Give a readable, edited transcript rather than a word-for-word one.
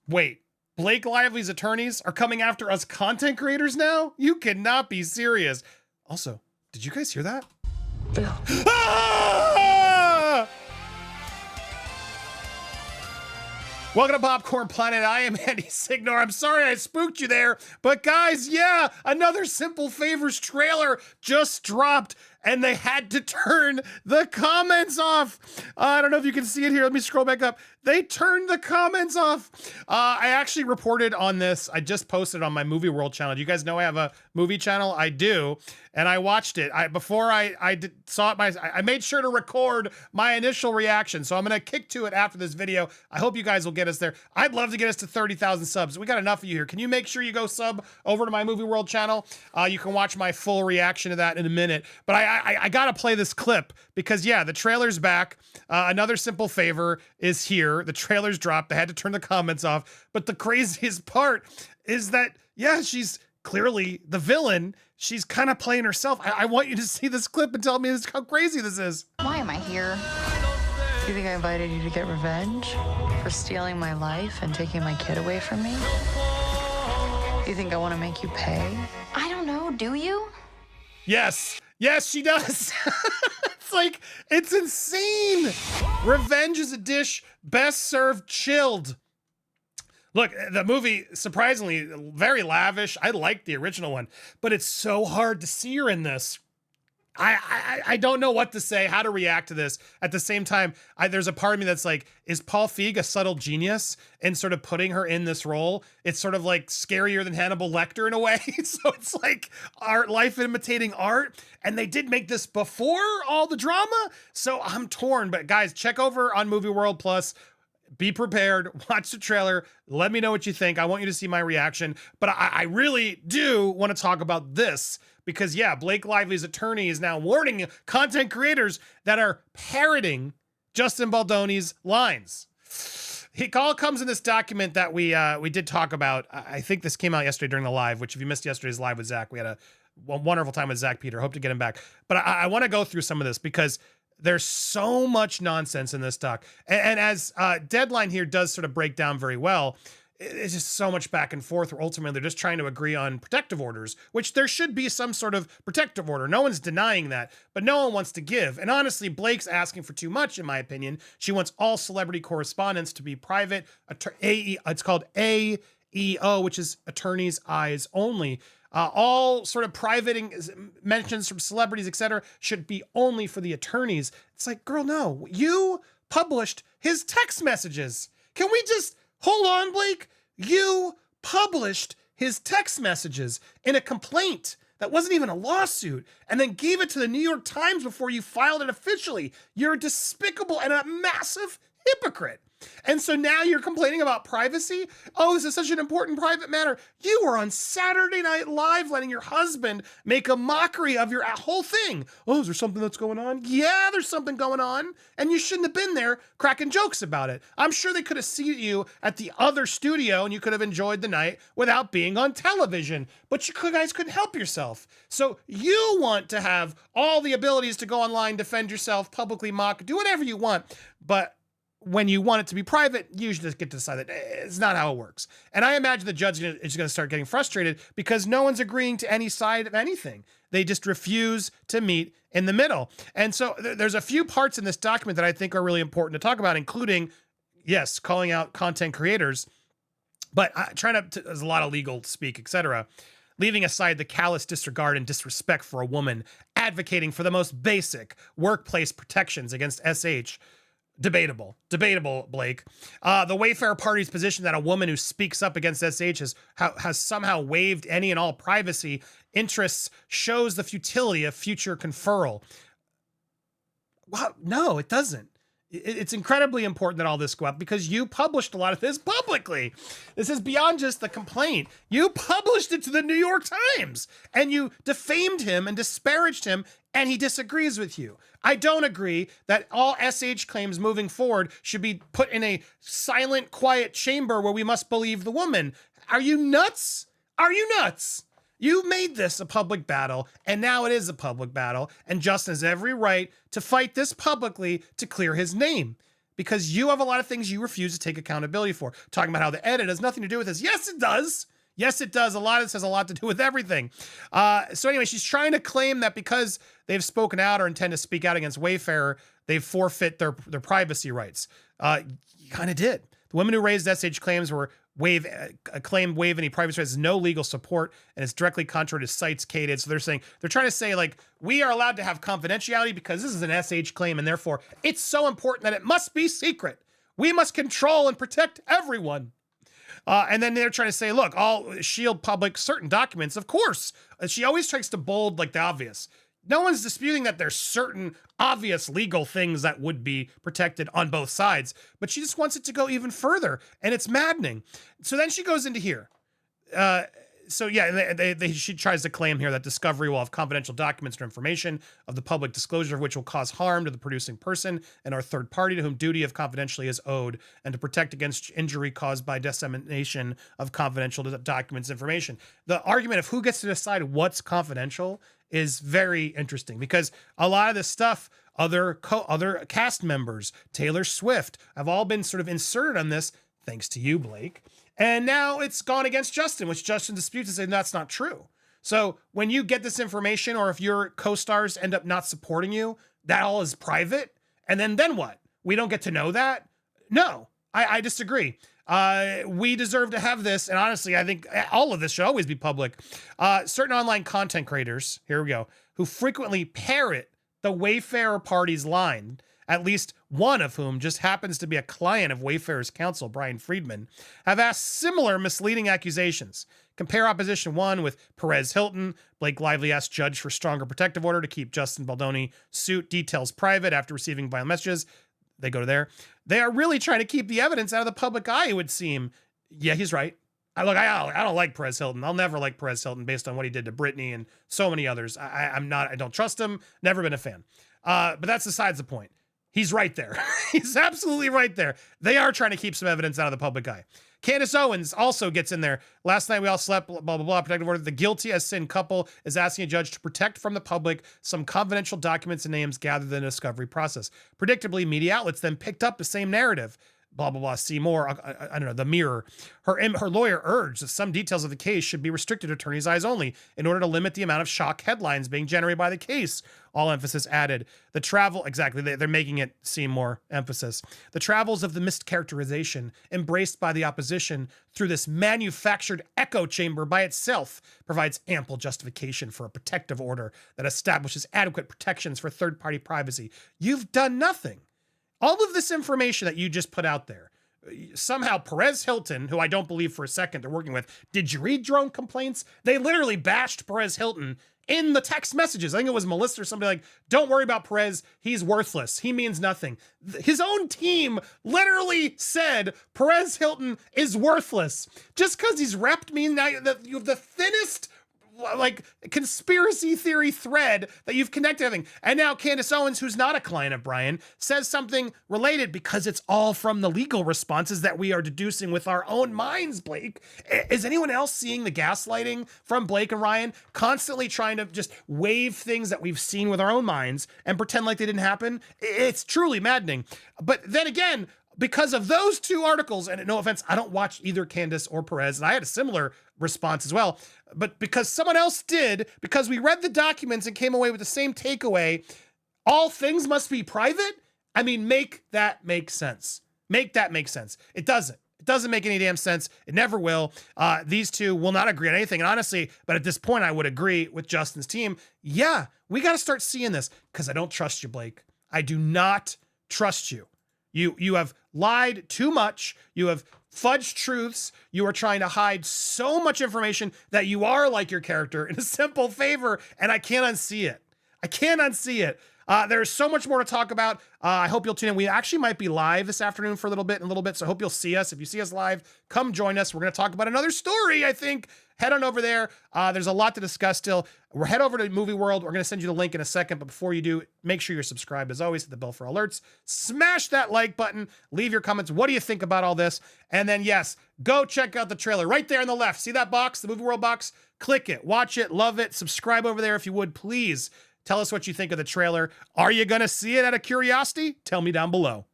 Wait, Blake Lively's attorneys are coming after us content creators now? You cannot be serious. Also, did you guys hear that? Bill. Ah! Welcome to Popcorn Planet. I am Andy Signore. I'm sorry I spooked you there, but guys, yeah, another Simple Favors trailer just dropped, and they had to turn the comments off. I don't know if you can see it here. Let me scroll back up. They turned the comments off. I actually reported on this. I just posted on my Movie World channel. Do you guys know I have a movie channel? I do, and I watched it. Before I saw it, I made sure to record my initial reaction, so I'm gonna kick to it after this video. I hope you guys will get us there. I'd love to get us to 30,000 subs. We got enough of you here. Can you make sure you go sub over to my Movie World channel? You can watch my full reaction to that in a minute, but I gotta play this clip because yeah, the trailer's back. Another Simple Favor is here. The trailer's dropped. They had to turn the comments off. But the craziest part is that, yeah, she's clearly the villain. She's kind of playing herself. I want you to see this clip and tell me how crazy this is. Why am I here? You think I invited you to get revenge for stealing my life and taking my kid away from me? You think I want to make you pay? I don't know, do you? Yes. Yes, she does. It's like, it's insane. Revenge is a dish best served chilled. Look, the movie, surprisingly, very lavish. I like the original one, but it's so hard to see her in this. I don't know what to say, how to react to this. At the same time, there's a part of me that's like, is Paul Feig a subtle genius in sort of putting her in this role? It's sort of like scarier than Hannibal Lecter in a way. So it's like art, life imitating art. And they did make this before all the drama. So I'm torn, but guys, check over on Movie World Plus. Be prepared, watch the trailer, let me know what you think. I want you to see my reaction, but I really do want to talk about this because yeah, Blake Lively's attorney is now warning content creators that are parroting Justin Baldoni's lines. It all comes in this document that we did talk about. I think this came out yesterday during the live, which if you missed yesterday's live with Zach, we had a wonderful time with Zach Peter. Hope to get him back. But I want to go through some of this because there's so much nonsense in this doc. And as Deadline here does sort of break down very well, it's just so much back and forth where ultimately they're just trying to agree on protective orders, which there should be some sort of protective order. No one's denying that, but no one wants to give. And honestly, Blake's asking for too much, in my opinion. She wants all celebrity correspondence to be private. It's called AEO, which is attorney's eyes only. All sort of private mentions from celebrities, etc., should be only for the attorneys. It's like, girl, no. You published his text messages. Can we just hold on, Blake? You published his text messages in a complaint that wasn't even a lawsuit, and then gave it to the New York Times before you filed it officially. You're despicable and a massive hypocrite. And so now you're complaining about privacy? Oh, this is such an important private matter. You were on Saturday Night Live letting your husband make a mockery of your whole thing. Oh, is there something that's going on? Yeah, there's something going on. And you shouldn't have been there cracking jokes about it. I'm sure they could have seen you at the other studio and you could have enjoyed the night without being on television. But you guys couldn't help yourself. So you want to have all the abilities to go online, defend yourself, publicly mock, do whatever you want. But when you want it to be private, you just get to decide that it's not how it works. And I imagine the judge is going to start getting frustrated because no one's agreeing to any side of anything. They just refuse to meet in the middle. And so there's a few parts in this document that I think are really important to talk about, including, yes, calling out content creators, but trying to there's a lot of legal speak, etc. Leaving aside the callous disregard and disrespect for a woman, advocating for the most basic workplace protections against SH. Debatable, Blake. The Wayfair Party's position that a woman who speaks up against SH has somehow waived any and all privacy interests shows the futility of future conferral. Well, no, it doesn't. It's incredibly important that all this go up because you published a lot of this publicly. This is beyond just the complaint. You published it to the New York Times and you defamed him and disparaged him, and he disagrees with you. I don't agree that all SH claims moving forward should be put in a silent, quiet chamber where we must believe the woman. Are you nuts? Are you nuts? You made this a public battle, and now it is a public battle, and Justin has every right to fight this publicly to clear his name. because you have a lot of things you refuse to take accountability for. Talking about how the edit has nothing to do with this. Yes, it does. Yes, it does. A lot of this has a lot to do with everything. So anyway, she's trying to claim that because they've spoken out or intend to speak out against Wayfarer, they forfeit their privacy rights. You kind of did. The women who raised SH claims claim waive any privacy rights has no legal support, and it's directly contrary to sites cated. So they're trying to say, like, we are allowed to have confidentiality because this is an SH claim, and therefore it's so important that it must be secret. We must control and protect everyone. And then they're trying to say, look, I'll shield public certain documents. Of course, she always tries to bold like the obvious. No one's disputing that there's certain obvious legal things that would be protected on both sides, but she just wants it to go even further, and it's maddening. So then she goes into here. She tries to claim here that discovery will have confidential documents or information of the public disclosure of which will cause harm to the producing person and or third party to whom duty of confidentiality is owed, and to protect against injury caused by dissemination of confidential documents information. The argument of who gets to decide what's confidential is very interesting, because a lot of this stuff, other cast members, Taylor Swift, have all been sort of inserted on this, thanks to you, Blake. And now it's gone against Justin, which Justin disputes and says that's not true. So when you get this information, or if your co-stars end up not supporting you, that all is private. And then what? We don't get to know that? No, I disagree. We deserve to have this. And honestly, I think all of this should always be public. Certain online content creators, here we go, who frequently parrot the Wayfarer party's line, at least one of whom just happens to be a client of Wayfarer's counsel, Brian Friedman, have asked similar misleading accusations. Compare Opposition 1 with Perez Hilton. Blake Lively asked judge for stronger protective order to keep Justin Baldoni suit details private after receiving violent messages. They go to there. They are really trying to keep the evidence out of the public eye, it would seem. Yeah, he's right. I don't like Perez Hilton. I'll never like Perez Hilton based on what he did to Britney and so many others. I don't trust him. Never been a fan. But that's besides the point. He's right there. He's absolutely right there. They are trying to keep some evidence out of the public eye. Candace Owens also gets in there. Last night we all slept, blah, blah, blah, protective order. The guilty as sin couple is asking a judge to protect from the public some confidential documents and names gathered in the discovery process. Predictably, media outlets then picked up the same narrative. Blah, blah, blah, see more. I don't know, the Mirror. Her lawyer urged that some details of the case should be restricted to attorney's eyes only in order to limit the amount of shock headlines being generated by the case. All emphasis added. The travel, exactly, they're making it seem more emphasis. The travels of the mischaracterization embraced by the opposition through this manufactured echo chamber by itself provides ample justification for a protective order that establishes adequate protections for third-party privacy. You've done nothing. All of this information that you just put out there, somehow Perez Hilton, who I don't believe for a second they're working with, did you read your own complaints? They literally bashed Perez Hilton in the text messages. I think it was Melissa or somebody, like, don't worry about Perez. He's worthless. He means nothing. His own team literally said Perez Hilton is worthless. Just because he's repped means now that you have the thinnest, like, conspiracy theory thread that you've connected everything. And now Candace Owens, who's not a client of Brian, says something related because it's all from the legal responses that we are deducing with our own minds, Blake. Is anyone else seeing the gaslighting from Blake and Ryan, constantly trying to just wave things that we've seen with our own minds and pretend like they didn't happen? It's truly maddening. But then again, because of those two articles, and no offense, I don't watch either Candace or Perez, and I had a similar response as well, but because someone else did, because we read the documents and came away with the same takeaway, all things must be private? I mean, make that make sense. Make that make sense. It doesn't. It doesn't make any damn sense. It never will. These two will not agree on anything. And honestly, but at this point, I would agree with Justin's team. Yeah, we got to start seeing this, because I don't trust you, Blake. I do not trust you. You have lied too much. You have fudged truths. You are trying to hide so much information that you are like your character in a simple favor, and I can't unsee it. I can't unsee it. There's so much more to talk about. I hope you'll tune in. We actually might be live this afternoon for a little bit, so I hope you'll see us. If you see us live, come join us. We're going to talk about another story, I think. Head on over there. There's a lot to discuss still. Head over to Movie World. We're going to send you the link in a second, but before you do, make sure you're subscribed. As always, hit the bell for alerts. Smash that like button. Leave your comments. What do you think about all this? And then, yes, go check out the trailer right there on the left. See that box, the Movie World box? Click it. Watch it. Love it. Subscribe over there if you would, please. Tell us what you think of the trailer. Are you going to see it out of curiosity? Tell me down below.